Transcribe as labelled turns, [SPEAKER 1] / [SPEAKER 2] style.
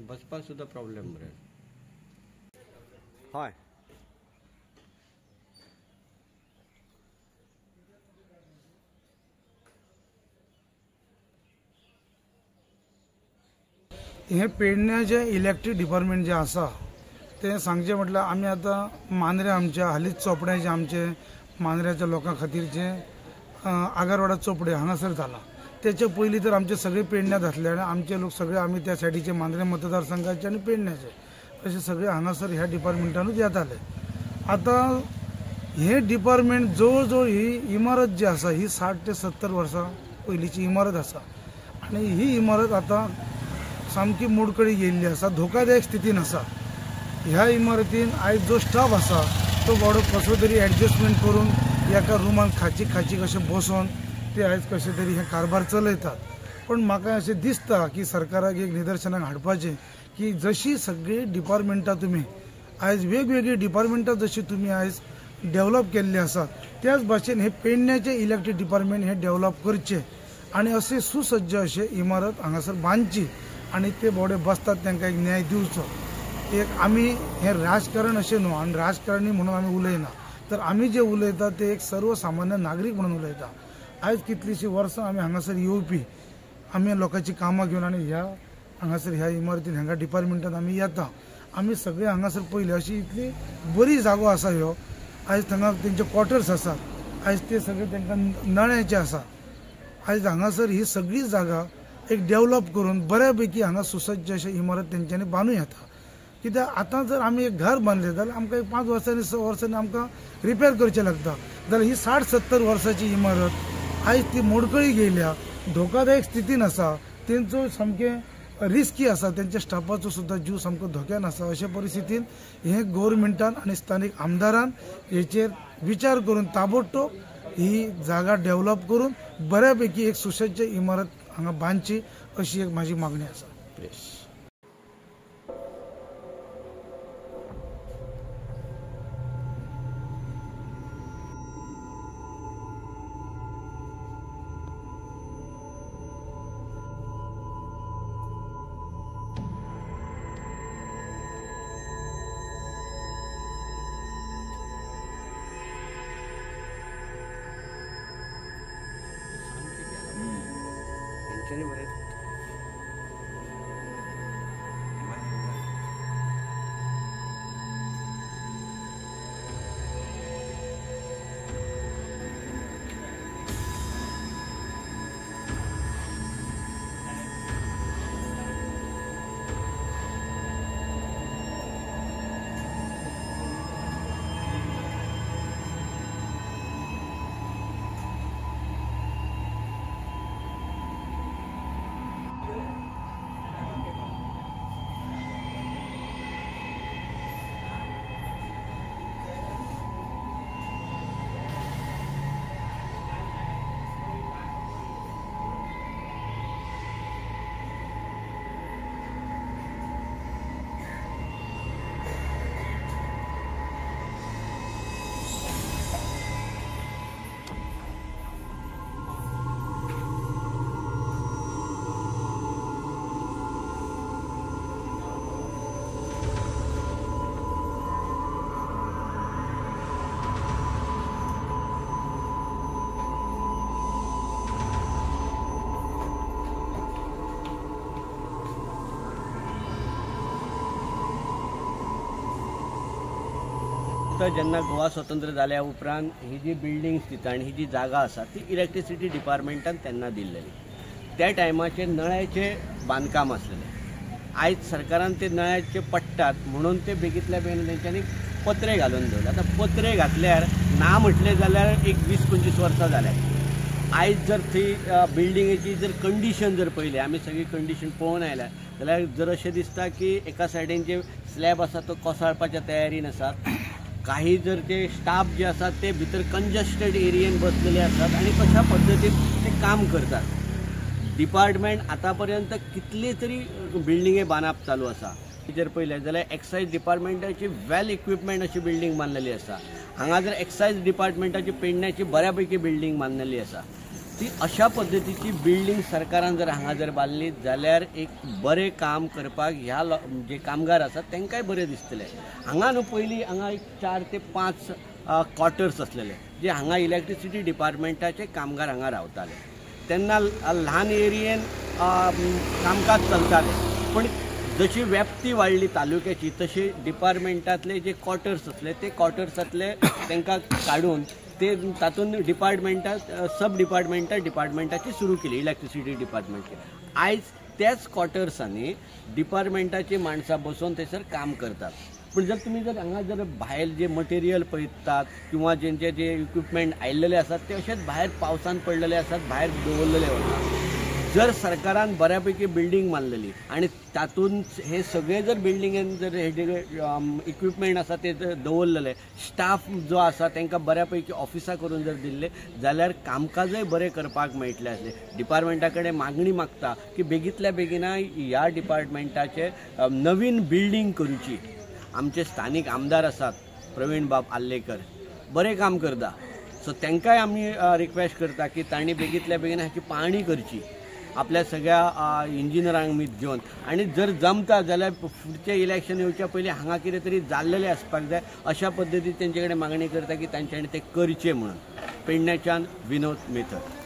[SPEAKER 1] बसपाक सुद्धा प्रॉब्लेम रे. हय
[SPEAKER 2] हे पेडण्याचे इलेक्ट्रीक डिपार्टमेंट जे आसा ते सांगचे म्हटल्यार आमी आतां मांद्रे आमच्या हालींच चोपड्याचे आमचे मांद्र्याच्या लोकां खातीरचे आगारवाडा चोपडे हांगासर जाला. त्याचे पयलीं तर आमचे सगळे पेडण्यात आसले आनी आमचे लोक सगळे आमी त्या सायडीचे मांद्रे मतदारसंघाचे आनी पेडण्याचे अशे सगळे हांगासर ह्या डिपार्टमेंटानूच येताले. आतां हे डिपार्टमेंट जवळ जवळ ही इमारत जी आसा ही 60 ते 70 वर्सां पयलींची इमारत आसा आनी ही इमारत आतां सामकी मोडकळी गेल्ली आसा, धोकादायक स्थितीन आसा. ह्या इमारतीन आयज जो स्टाफ आसा तो बाबडो कसो तरी एडजस्टमेंट करून एका रुमान खाची कशे बसून ते आयज कशे तरी हे कारभार चलयतात. पण म्हाका अशें दिसता की सरकाराक एक निदर्शनाक हाडपाचें की जशी सगळी डिपार्टमेंटां तुमी आयज वेगवेगळी डिपार्टमेंटां जशी तुमी आयज डेव्हलप केल्ली आसात त्याच भाशेन हे पेडण्याचे इलेक्ट्रीक डिपार्टमेंट हे डेव्हलप करचे आनी असे सुसज्ज अशे इमारत हांगासर बांदची आनी ते बोडे बसतात तांकां एक न्याय दिवचो. एक आमी हे राजकारण अशें न्हू आनी राजकारणी म्हणून आमी उलयना, तर आमी जे उलयता ते एक सर्वसामान्य नागरीक म्हणून उलयता. आयज कितलीशीं वर्सां आमी हांगासर येवपी आमी लोकांची कामां घेवन आनी हांगासर ह्या इमारतीन हांगा डिपार्टमेंटान आमी येता. आमी सगळे हांगासर पयले अशी इतली बरी जागो आसा ह्यो. आयज हांगा तेंचे क्वॉर्टर्स आसात, आयज ते सगळे तांकां नळ्याचे आसा. आयज हांगासर ही सगळी जागा एक डेव्हलप करून बऱ्यापैकी हांगा सुसज्ज अशें इमारत तेंच्यांनी बांदूं येता. कित्याक आतां जर आमी एक घर बांदलें जाल्यार आमकां एक 5 वर्सांनी 6 वर्सांनी आमकां रिपेर करचें लागता. जाल्यार ही 60-70 वर्सांची इमारत आयज ती मोडकळी गेल्या, धोकादायक स्थितीन आसा, तेंचो सामकें रिस्की आसा, तेंच्या स्टाफाचो सुद्दां जीव सामको धोक्यान आसा. अशे परिस्थितीन हे गव्हर्मेंटान आनी स्थानीक आमदारान हेचेर विचार करून ताबडतोब ही जागा डेव्हलप करून बऱ्यापैकी एक सुसज्ज इमारत हांगा बांदची अशी एक माझी मागणी आसा.
[SPEAKER 1] जेन्ना गोवा स्वतंत्र जाल्या उपरांत ही जी बिल्डिंग्स दिता आनी ही जी जागा आसा ती इलेक्ट्रिसिटी डिपार्टमेंटान तेन्ना दिल्लेली. त्या टायमाचेर नळ्याचें बांदकाम आसलेलें. आयज सरकारान ते नळ्याचे पडटात म्हणून ते बेगींतल्या बेगीन तेंच्यांनी पत्रे घालून दवरले. आतां पत्रे घातल्यार ना म्हटलें जाल्यार एक 20-25 वर्सां जाल्यात. आयज जर थंय बिल्डिंगेची जर कंडिशन जर पळयली, आमी सगळी कंडिशन पळोवन आयल्या जाल्यार जर अशें दिसता की एका सायडीन जे स्लॅब आसा तो कोसळपाच्या तयारीन आसात. काही जर ते स्टाफ जे असतात ते भितर कंजस्टेड एरियेन बसलेले असतात आणि कशा पद्धतीन ते काम करतात. डिपार्टमेंट आतापर्यंत कितले तरी बिल्डिंगे बांदप चालू आसा. जर पळयलें जाल्यार एक्सायज डिपार्टमेंटाची वेल इक्विपमेंट अशी बिल्डिंग बांदलेली आसा. हांगा जर एक्सायज डिपार्टमेंटाची पेडण्याची बऱ्यापैकी बिल्डिंग बांदलेली आसा. ती अशा पद्धतीची बिल्डींग सरकारान जर हांगा जर बांदली जाल्यार एक बरें काम करपाक ह्या जे कामगार आसात तांकांय बरें दिसतलें. हांगा न्हू पयलीं हांगा एक 4 ते 5 क्वॉर्टर्स असलेले जे हांगा इलेक्ट्रिसिटी डिपार्टमेंटाचे कामगार हांगा रावताले. तेन्ना ल्हान एरियेन कामकाज चलतालें, पण जशी व्याप्ती वाडली तालुक्याची तशी डिपार्टमेंटातले जे क्वॉर्टर्स असले ते क्वॉर्टर्सातले तांकां काडून ते तातूंत सब डिपार्टमेंटाची सुरू केली इलेक्ट्रिसिटी डिपार्टमेंटची. आयज त्याच क्वॉर्टर्सांनी डिपार्टमेंटाची माणसां बसून थंयसर काम करतात. पण जर तुम्ही हांगा जर भायर जे मटेरियल पळयतात किंवा जेंचे जे इक्विपमेंट आयिल्ले आसात ते अशेंच भायर पावसान पडलेले आसात, भायर दवरलेले वतात. जर सरकारान बऱ्यापैकी बिल्डींग बांदलेली आणि तातूंत हे सगळे जर बिल्डिंगेन जर हे जे इक्विपमेंट आसा ते जर दवरलेले, स्टाफ जो आसा तांकां बऱ्यापैकी ऑफिसां करून जर दिल्ले जाल्यार कामकाजय बरें करपाक मेळटलें आसलें. डिपार्टमेंटा कडेन मागणी मागता की बेगींतल्या बेगीना ह्या डिपार्टमेंटाचे नवीन बिल्डींग करची. आमचे स्थानीक आमदार आसात प्रवीण बाब आल्लेकर, बरें काम करता, सो तांकांय आमी रिक्वेस्ट करता की तांणी बेगींतल्या बेगीन हाची पाहणी करची आपल्या सगळ्या इंजिनियरांक मीत घेवन. आणि जर जमता जाल्यार फुडचें इलेक्शन येवच्या पयलीं हांगा कितें तरी जाल्लेलें आसपाक जाय अशा पद्दतीन तेंचे कडेन मागणी करता की तांच्यांनी तें करचें म्हणून. पेडण्याच्यान विनोद मेथड.